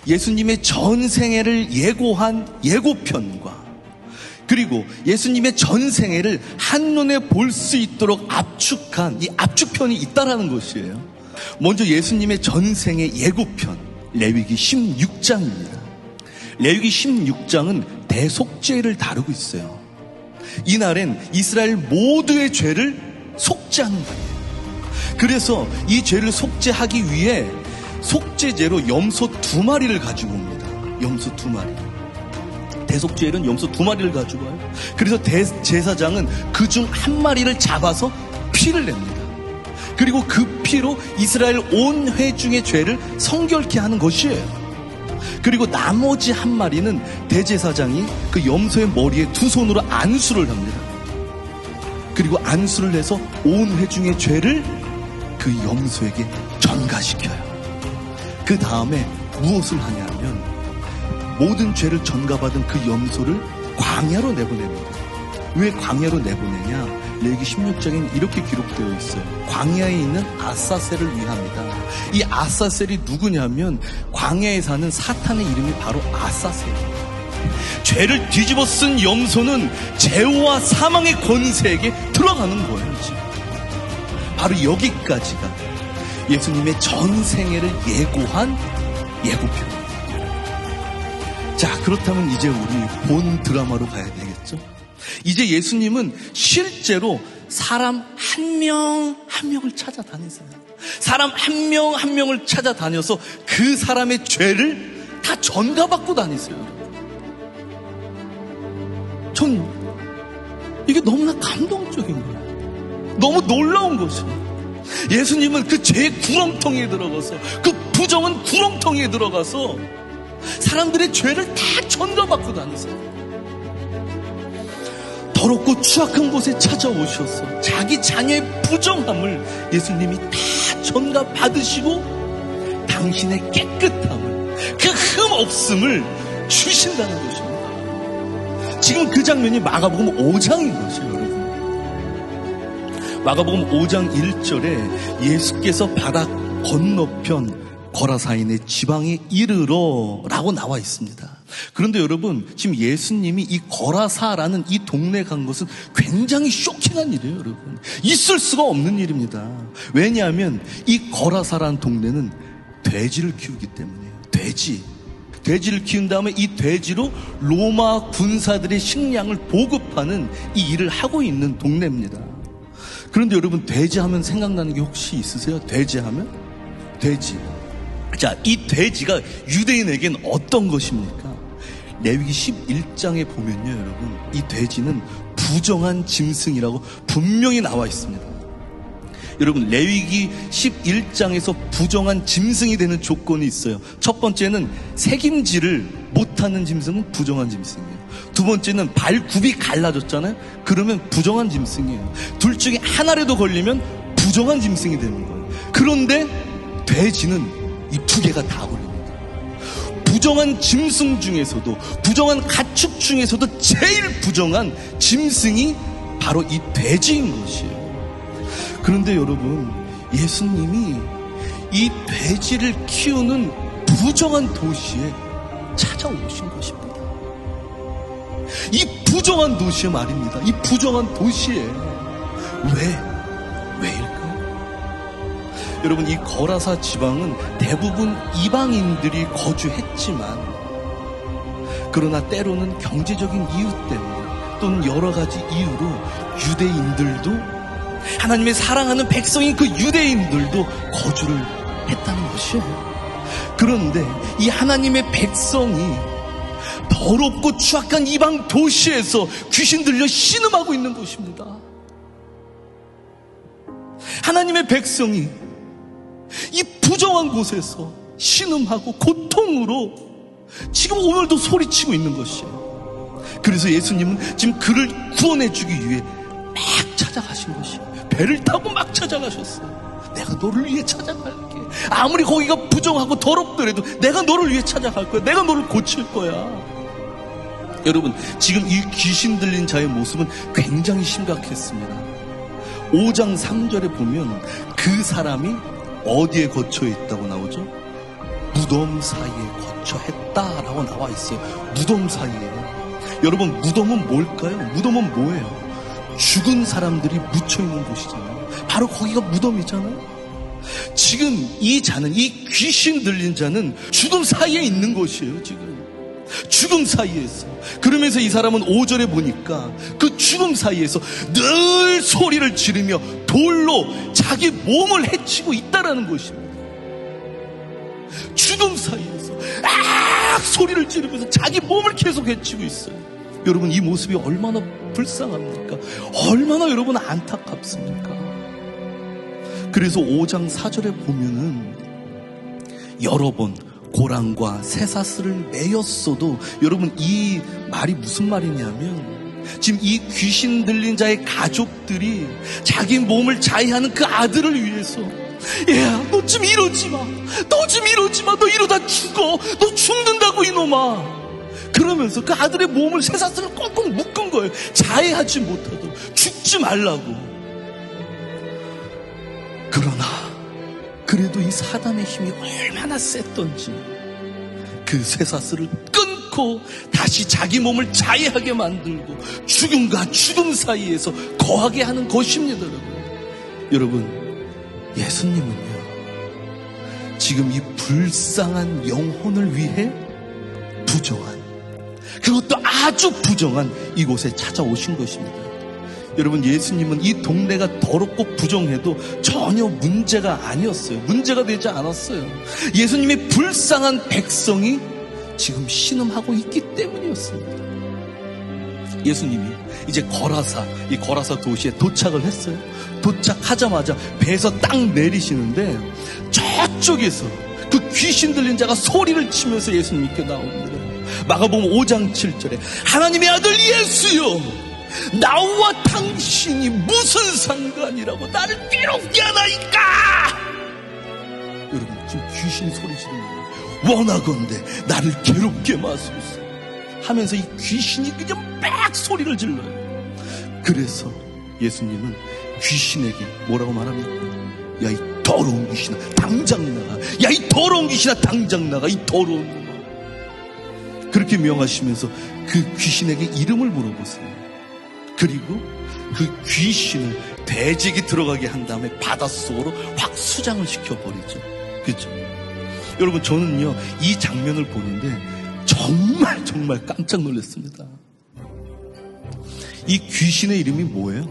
예수님의 전생애를 예고한 예고편과 그리고 예수님의 전생애를 한눈에 볼 수 있도록 압축한 이 압축편이 있다라는 것이에요. 먼저 예수님의 전생애 예고편, 레위기 16장입니다. 레위기 16장은 대속죄를 다루고 있어요. 이날엔 이스라엘 모두의 죄를 속죄하는 거예요. 그래서 이 죄를 속죄하기 위해 속죄제로 염소 2마리를 가지고 옵니다. 염소 2마리. 대속죄일은 염소 2마리를 가지고 와요. 그래서 대제사장은 그중 1마리를 잡아서 피를 냅니다. 그리고 그 피로 이스라엘 온 회중의 죄를 성결케 하는 것이에요. 그리고 나머지 1마리는 대제사장이 그 염소의 머리에 2손으로 안수를 합니다. 그리고 안수를 해서 온 회중의 죄를 그 염소에게 전가시켜요. 그 다음에 무엇을 하냐면 모든 죄를 전가받은 그 염소를 광야로 내보냅니다. 왜 광야로 내보내냐? 레위기 16장에는 이렇게 기록되어 있어요. 광야에 있는 아사셀을 위함이다. 이 아사셀이 누구냐면 광야에 사는 사탄의 이름이 바로 아사셀이에요. 죄를 뒤집어 쓴 염소는 죄와 사망의 권세에게 들어가는 거예요. 지금. 바로 여기까지가 예수님의 전생애를 예고한 예고편. 자, 그렇다면 이제 우리 본 드라마로 가야 되겠죠? 이제 예수님은 실제로 사람 한 명 한 명을 찾아다니세요. 사람 한 명 한 명을 찾아다녀서 그 사람의 죄를 다 전가받고 다니세요. 전 이게 너무나 감동적인 거예요. 너무 놀라운 것이에요. 예수님은 그 죄의 구렁텅이에 들어가서 그 부정한 구렁텅이에 들어가서 사람들의 죄를 다 전가받고 다니세요. 더럽고 추악한 곳에 찾아오셔서 자기 자녀의 부정함을 예수님이 다 전가받으시고 당신의 깨끗함을, 그 흠 없음을 주신다는 것입니다. 지금 그 장면이 마가복음 5장인 것이에요, 여러분. 마가복음 5장 1절에 예수께서 바다 건너편 거라사인의 지방에 이르러 라고 나와 있습니다. 그런데 여러분, 지금 예수님이 이 거라사라는 이 동네 간 것은 굉장히 쇼킹한 일이에요, 여러분. 있을 수가 없는 일입니다. 왜냐하면 이 거라사라는 동네는 돼지를 키우기 때문이에요. 돼지를 키운 다음에 이 돼지로 로마 군사들의 식량을 보급하는 이 일을 하고 있는 동네입니다. 그런데 여러분, 돼지 하면 생각나는 게 혹시 있으세요? 돼지 하면? 돼지. 자, 이 돼지가 유대인에겐 어떤 것입니까? 레위기 11장에 보면요, 여러분, 이 돼지는 부정한 짐승이라고 분명히 나와 있습니다. 여러분, 레위기 11장에서 부정한 짐승이 되는 조건이 있어요. 첫 번째는 새김질을 못하는 짐승은 부정한 짐승이에요. 두 번째는 발굽이 갈라졌잖아요. 그러면 부정한 짐승이에요. 둘 중에 하나라도 걸리면 부정한 짐승이 되는 거예요. 그런데 돼지는 이 두 개가 다 걸립니다. 부정한 짐승 중에서도, 부정한 가축 중에서도 제일 부정한 짐승이 바로 이 돼지인 것이에요. 그런데 여러분, 예수님이 이 돼지를 키우는 부정한 도시에 찾아오신 것입니다. 이 부정한 도시에 말입니다. 이 부정한 도시에. 왜일까요? 여러분, 이 거라사 지방은 대부분 이방인들이 거주했지만, 그러나 때로는 경제적인 이유 때문에 또는 여러 가지 이유로 유대인들도, 하나님의 사랑하는 백성인 그 유대인들도 거주를 했다는 것이에요. 그런데 이 하나님의 백성이 더럽고 추악한 이방 도시에서 귀신 들려 신음하고 있는 것입니다. 하나님의 백성이 이 부정한 곳에서 신음하고 고통으로 지금 오늘도 소리치고 있는 것이에요. 그래서 예수님은 지금 그를 구원해주기 위해 막 찾아가신 것이에요. 배를 타고 막 찾아가셨어요. 내가 너를 위해 찾아갈게. 아무리 거기가 부정하고 더럽더라도 내가 너를 위해 찾아갈 거야. 내가 너를 고칠 거야. 여러분, 지금 이 귀신 들린 자의 모습은 굉장히 심각했습니다. 5장 3절에 보면 그 사람이 어디에 거쳐 있다고 나오죠? 무덤 사이에 거처했다라고 나와 있어요. 무덤 사이에. 여러분, 무덤은 뭘까요? 무덤은 뭐예요? 죽은 사람들이 묻혀있는 곳이잖아요. 바로 거기가 무덤이잖아요. 지금 이 자는, 이 귀신 들린 자는 죽음 사이에 있는 것이에요. 지금 죽음 사이에서. 그러면서 이 사람은 5절에 보니까 그 죽음 사이에서 늘 소리를 지르며 돌로 자기 몸을 해치고 있다라는 것입니다. 죽음 사이에서 소리를 지르면서 자기 몸을 계속 해치고 있어요. 여러분, 이 모습이 얼마나 불쌍합니까? 얼마나 여러분 안타깝습니까? 그래서 5장 4절에 보면은 여러 번 고랑과 쇠사슬을 매였어도, 여러분 이 말이 무슨 말이냐면, 지금 이 귀신 들린 자의 가족들이 자기 몸을 자해하는 그 아들을 위해서, 야, 너 좀 이러지 마, 너 좀 이러지 마, 너 이러다 죽어, 너 죽는다고 이놈아, 그러면서 그 아들의 몸을 쇠사슬을 꽁꽁 묶은 거예요. 자해하지 못하도록, 죽지 말라고. 그러나 그래도 이 사단의 힘이 얼마나 셌던지 그 쇠사슬을 끊고 다시 자기 몸을 자해하게 만들고 죽음과 죽음 사이에서 거하게 하는 것입니다. 여러분, 예수님은요, 지금 이 불쌍한 영혼을 위해 부정한, 그것도 아주 부정한 이곳에 찾아오신 것입니다. 여러분, 예수님은 이 동네가 더럽고 부정해도 전혀 문제가 아니었어요. 문제가 되지 않았어요. 예수님의 불쌍한 백성이 지금 신음하고 있기 때문이었습니다. 예수님이 이제 이 거라사 도시에 도착을 했어요. 도착하자마자 배에서 딱 내리시는데 저쪽에서 그 귀신 들린 자가 소리를 치면서 예수님께 나옵니다. 마가복음 5장 7절에 하나님의 아들 예수여, 나와 당신이 무슨 상관이라고 나를 괴롭게 하나이까? 여러분, 지금 귀신 소리 지르는 거예요. 원하건대 나를 괴롭게 마소서 하면서 이 귀신이 그냥 막 소리를 질러요. 그래서 예수님은 귀신에게 뭐라고 말합니까? 야, 이 더러운 귀신아, 당장 나가. 야, 이 더러운 귀신아, 당장 나가. 이 더러운 놈아. 그렇게 명하시면서 그 귀신에게 이름을 물어보세요. 그리고 그 귀신을 대직이 들어가게 한 다음에 바닷속으로 확 수장을 시켜버리죠. 그렇죠? 여러분, 저는요 이 장면을 보는데 정말 깜짝 놀랐습니다. 이 귀신의 이름이 뭐예요?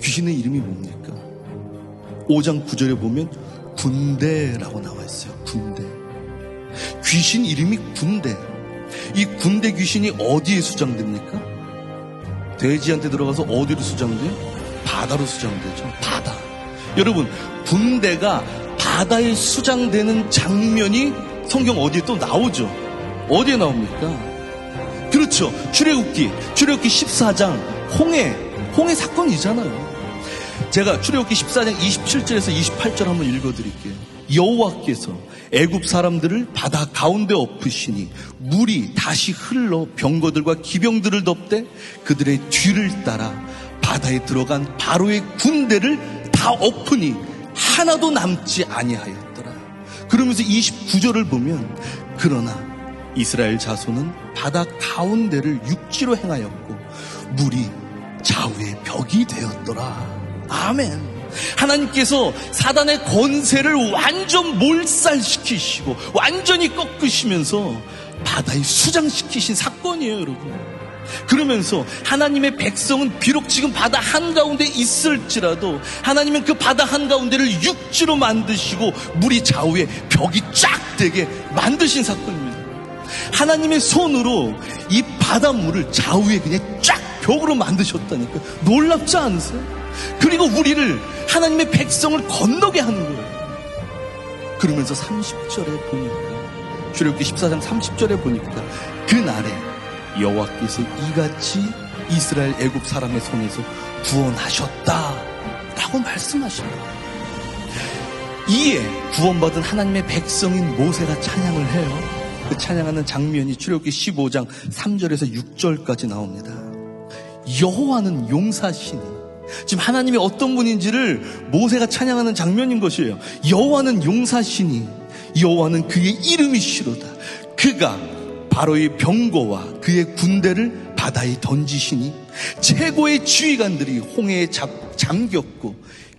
귀신의 이름이 뭡니까? 5장 9절에 보면 군대라고 나와 있어요. 군대. 귀신 이름이 군대. 이 군대 귀신이 어디에 수장됩니까? 돼지한테 들어가서 어디로 수장돼요? 바다로 수장되죠. 바다. 여러분, 군대가 바다에 수장되는 장면이 성경 어디에 또 나오죠? 어디에 나옵니까? 그렇죠. 출애굽기 14장 홍해 사건이잖아요. 제가 출애굽기 14장 27절에서 28절 한번 읽어드릴게요. 여호와께서 애굽 사람들을 바다 가운데 엎으시니 물이 다시 흘러 병거들과 기병들을 덮되 그들의 뒤를 따라 바다에 들어간 바로의 군대를 다 엎으니 하나도 남지 아니하였더라. 그러면서 29절을 보면 그러나 이스라엘 자손은 바다 가운데를 육지로 행하였고 물이 좌우의 벽이 되었더라. 아멘. 하나님께서 사단의 권세를 완전 몰살시키시고 완전히 꺾으시면서 바다에 수장시키신 사건이에요, 여러분. 그러면서 하나님의 백성은 비록 지금 바다 한가운데 있을지라도 하나님은 그 바다 한가운데를 육지로 만드시고 물이 좌우에 벽이 쫙 되게 만드신 사건입니다. 하나님의 손으로 이 바닷물을 좌우에 그냥 쫙 벽으로 만드셨다니까 놀랍지 않으세요? 그리고 우리를, 하나님의 백성을 건너게 하는 거예요. 그러면서 30절에 보니까, 출애굽기 14장 30절에 보니까 그날에 여호와께서 이같이 이스라엘 애굽 사람의 손에서 구원하셨다라고 말씀하십니다. 이에 구원받은 하나님의 백성인 모세가 찬양을 해요. 그 찬양하는 장면이 출애굽기 15장 3절에서 6절까지 나옵니다. 여호와는 용사시니, 지금 하나님이 어떤 분인지를 모세가 찬양하는 장면인 것이에요. 여호와는 용사시니 여호와는 그의 이름이시로다. 그가 바로의 병거와 그의 군대를 바다에 던지시니 최고의 지휘관들이 홍해에 잠겼고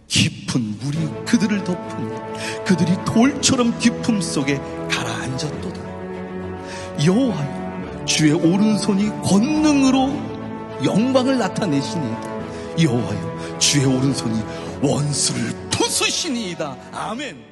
깊은 물이 그들을 덮으니 그들이 돌처럼 깊음 속에 가라앉았도다. 여호와여, 주의 오른손이 권능으로 영광을 나타내시니이다. 여호와여, 주의 오른손이 원수를 부수시니이다. 아멘.